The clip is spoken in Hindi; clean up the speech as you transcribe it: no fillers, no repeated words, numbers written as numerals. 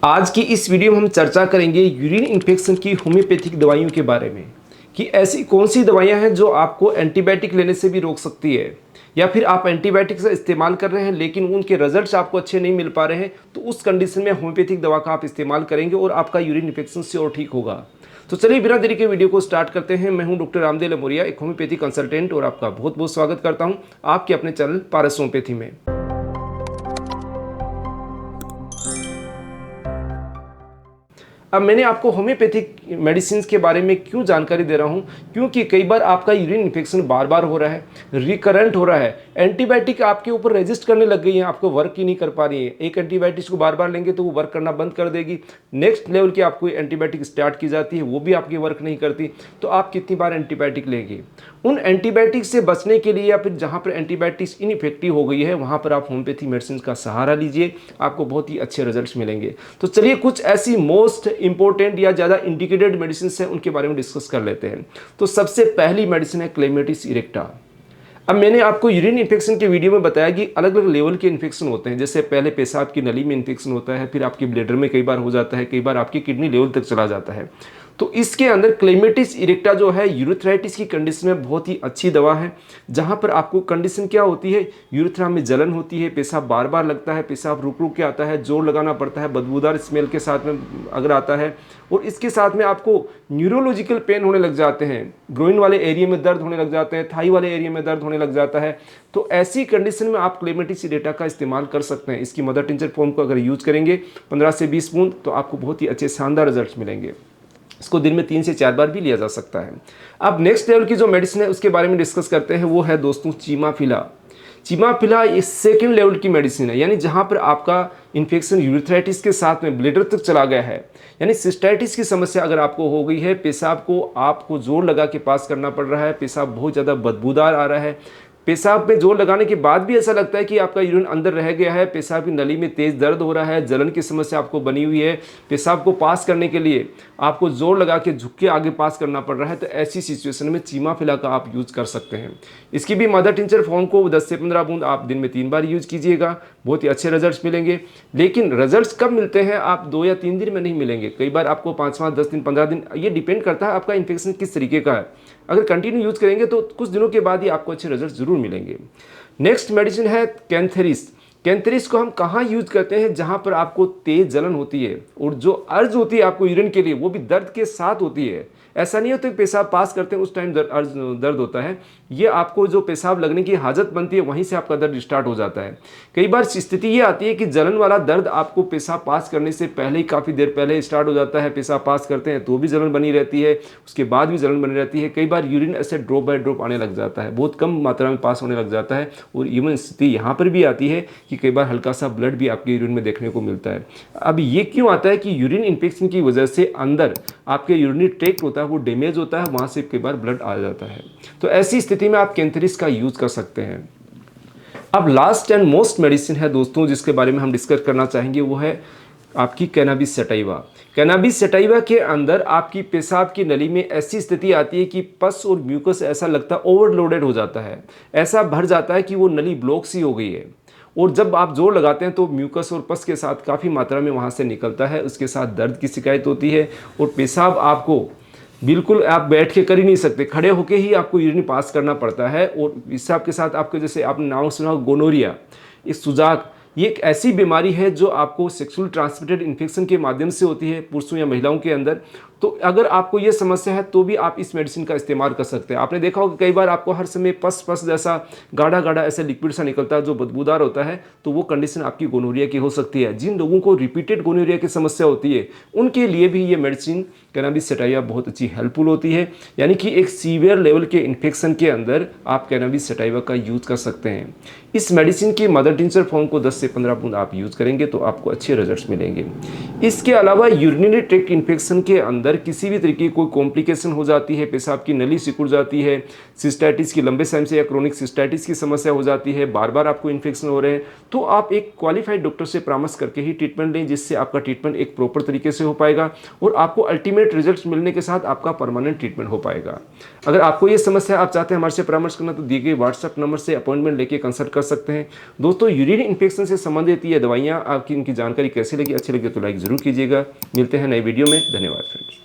आज की इस वीडियो में हम चर्चा करेंगे यूरिन इन्फेक्शन की होम्योपैथिक दवाइयों के बारे में कि ऐसी कौन सी दवाइयां हैं जो आपको एंटीबायोटिक लेने से भी रोक सकती है, या फिर आप एंटीबायोटिक का इस्तेमाल कर रहे हैं लेकिन उनके रिजल्ट्स आपको अच्छे नहीं मिल पा रहे हैं, तो उस कंडीशन में होम्योपैथिक दवा का आप इस्तेमाल करेंगे और आपका यूरिन इन्फेक्शन से और ठीक होगा। तो चलिए बिना देरी के वीडियो को स्टार्ट करते हैं। मैं हूं डॉक्टर रामदेव लमोरिया, एक होम्योपैथिक कंसल्टेंट, और आपका बहुत बहुत स्वागत करता हूं आपके अपने चैनल पारस होम्योपैथी में। अब मैंने आपको होम्योपैथिक मेडिसिन के बारे में क्यों जानकारी दे रहा हूं, क्योंकि कई बार आपका यूरिन इन्फेक्शन बार बार हो रहा है, रिकरेंट हो रहा है, एंटीबायोटिक आपके ऊपर रेजिस्ट करने लग गई है, आपको वर्क ही नहीं कर पा रही है। एक एंटीबायोटिक्स को बार बार लेंगे तो वो वर्क करना बंद कर देगी। नेक्स्ट लेवल की आपको एंटीबायोटिक स्टार्ट की जाती है, वो भी आपकी वर्क नहीं करती, तो आप कितनी बार एंटीबायोटिक लेंगे। उन एंटीबायोटिक से बचने के लिए या फिर जहाँ पर एंटीबायोटिक्स इनइफेक्टिव हो गई है वहाँ पर आप होम्योपैथी मेडिसिन का सहारा लीजिए, आपको बहुत ही अच्छे रिजल्ट्स मिलेंगे। तो चलिए कुछ ऐसी मोस्ट इंपॉर्टेंट या ज़्यादा इंडिकेटेड मेडिसिन है उनके बारे में डिस्कस कर लेते हैं। तो सबसे पहली मेडिसिन है क्लेमेटिस इरेक्टा। अब मैंने आपको यूरिन इन्फेक्शन के वीडियो में बताया कि अलग अलग लेवल के इन्फेक्शन होते हैं। जैसे पहले पेशाब की नली में इन्फेक्शन होता है, फिर आपकी ब्लैडर में कई बार हो जाता है, कई बार आपकी किडनी लेवल तक चला जाता है। तो इसके अंदर क्लेमेटिस इरेक्टा जो है यूरेथ्राइटिस की कंडीशन में बहुत ही अच्छी दवा है। जहाँ पर आपको कंडीशन क्या होती है, यूरेथ्रा में जलन होती है, पेशाब बार बार लगता है, पेशाब रुक रुक के आता है, जोर लगाना पड़ता है, बदबूदार स्मेल के साथ में अगर आता है, और इसके साथ में आपको न्यूरोलॉजिकल पेन होने लग जाते हैं, ग्रोइन वाले एरिया में दर्द होने लग जाते हैं, थाई वाले एरिया में दर्द होने लग जाता है। तो ऐसी कंडीशन में आप क्लेमेटिस इरेक्टा का इस्तेमाल कर सकते हैं। इसकी मदर टिंचर फॉर्म को अगर यूज करेंगे 15 से 20 बूंद, तो आपको बहुत ही अच्छे शानदार रिजल्ट मिलेंगे। इसको दिन में 3 से 4 बार भी लिया जा सकता है। अब नेक्स्ट लेवल की जो मेडिसिन है उसके बारे में डिस्कस करते हैं, वो है दोस्तों चीमाफिला। चीमाफिला ये सेकेंड लेवल की मेडिसिन है, यानी जहाँ पर आपका इन्फेक्शन यूरेथ्राइटिस के साथ में ब्लैडर तक चला गया है, यानी सिस्टाइटिस की समस्या अगर आपको हो गई है, पेशाब को आपको जोर लगा के पास करना पड़ रहा है, पेशाब बहुत ज़्यादा बदबूदार आ रहा है, पेशाब में जोर लगाने के बाद भी ऐसा लगता है कि आपका यूरिन अंदर रह गया है, पेशाब की नली में तेज़ दर्द हो रहा है, जलन की समस्या आपको बनी हुई है, पेशाब को पास करने के लिए आपको जोर लगा के झुक के आगे पास करना पड़ रहा है, तो ऐसी सिचुएशन में चीमाफिला का आप यूज़ कर सकते हैं। इसकी भी मदर टिंचर फॉर्म को 10 से 15 बूंद आप दिन में 3 बार यूज़ कीजिएगा, बहुत ही अच्छे रिजल्ट्स मिलेंगे। लेकिन रिजल्ट्स कब मिलते हैं, आप 2 या 3 दिन में नहीं मिलेंगे, कई बार आपको 5-5, 10 दिन, 15 दिन, ये डिपेंड करता है आपका इन्फेक्शन किस तरीके का है। अगर कंटिन्यू यूज करेंगे तो कुछ दिनों के बाद ही आपको अच्छे रिजल्ट जरूर मिलेंगे। नेक्स्ट मेडिसिन है कैंथेरिस। कैंथेरिस को हम कहाँ यूज करते हैं, जहाँ पर आपको तेज जलन होती है और जो अर्ज होती है आपको यूरिन के लिए वो भी दर्द के साथ होती है। ऐसा नहीं होता कि पेशाब पास करते हैं उस टाइम दर्द होता है, ये आपको जो पेशाब लगने की हाजत बनती है वहीं से आपका दर्द स्टार्ट हो जाता है। कई बार स्थिति ये आती है कि जलन वाला दर्द आपको पेशाब पास करने से पहले ही काफ़ी देर पहले स्टार्ट हो जाता है, पेशाब पास करते हैं तो भी जलन बनी रहती है, उसके बाद भी जलन बनी रहती है। कई बार यूरिन ऐसे ड्रॉप बाय ड्रॉप आने लग जाता है, बहुत कम मात्रा में पास होने लग जाता है, और इवन स्थिति यहाँ पर भी आती है कि कई बार हल्का सा ब्लड भी आपके यूरिन में देखने को मिलता है। अब ये क्यों आता है कि यूरिन इन्फेक्शन की वजह से अंदर आपके यूरिनरी ट्रैक्ट होता है वो डैमेज होता है, वहाँ से कई बार ब्लड आ जाता है। तो ऐसी स्थिति में आप कैंथेरिस का यूज कर सकते हैं। अब लास्ट एंड मोस्ट मेडिसिन है दोस्तों जिसके बारे में हम डिस्कस करना चाहेंगे, वो है आपकी कैनाबिस सटाइवा। कैनाबिस सटाइवा के अंदर आपकी पेशाब की नली में ऐसी स्थिति आती है कि पस और म्यूकस ऐसा लगता है ओवरलोडेड हो जाता है, ऐसा भर जाता है कि वो नली ब्लॉक सी हो गई है, और जब आप जोर लगाते हैं तो म्यूकस और पस के साथ काफ़ी मात्रा में वहाँ से निकलता है, उसके साथ दर्द की शिकायत होती है, और पेशाब आपको बिल्कुल आप बैठ के कर ही नहीं सकते, खड़े होके ही आपको यूरिन पास करना पड़ता है। और पेशाब के साथ आपको, जैसे आपने नाम सुना हो गोनोरिया, इस सुजाक, ये एक ऐसी बीमारी है जो आपको सेक्सुअल ट्रांसमिटेड इन्फेक्शन के माध्यम से होती है पुरुषों या महिलाओं के अंदर। तो अगर आपको ये समस्या है तो भी आप इस मेडिसिन का इस्तेमाल कर सकते हैं। आपने देखा होगा कई बार आपको हर समय पस जैसा गाढ़ा गाढ़ा ऐसा लिक्विड सा निकलता है जो बदबूदार होता है, तो वो कंडीशन आपकी गोनोरिया की हो सकती है। जिन लोगों को रिपीटेड गोनोरिया की समस्या होती है उनके लिए भी ये मेडिसिन कैनाबिस सटाइवा बहुत अच्छी हेल्पफुल होती है, यानी कि एक सीवियर लेवल के इन्फेक्शन के अंदर आप कैनाबिस सटाइवा का यूज कर सकते हैं। इस मेडिसिन की मदर टिंचर फॉर्म को 10 से 15 बूंद आप यूज़ करेंगे तो आपको अच्छे रिजल्ट्स मिलेंगे। इसके अलावा यूरिनरी ट्रैक्ट इन्फेक्शन के अंदर किसी भी तरीके की कोई कॉम्प्लिकेशन हो जाती है, पेशाब की नली सिकुड़ जाती है, सिस्टाइटिस की लंबे समय से या क्रोनिक सिस्टाइटिस की समस्या हो जाती है, बार बार आपको इन्फेक्शन हो रहे हैं, तो आप एक क्वालिफाइड डॉक्टर से परामर्श करके ही ट्रीटमेंट लें, जिससे आपका ट्रीटमेंट एक प्रॉपर तरीके से हो पाएगा और आपको अल्टीमेट रिजल्ट मिलने के साथ आपका परमानेंट ट्रीटमेंट हो पाएगा। अगर आपको ये समस्या आप चाहते हैं हमारे से परामर्श करना, तो दिए गए व्हाट्सएप नंबर से अपॉइंटमेंट लेके कंसल्ट कर सकते हैं। दोस्तों, यूरिनरी इन्फेक्शन से संबंधित ये दवाइयाँ आपकी इनकी जानकारी कैसी लगी, अच्छी लगी तो लाइक ज़रूर कीजिएगा। मिलते हैं नए वीडियो में। धन्यवाद फ्रेंड्स।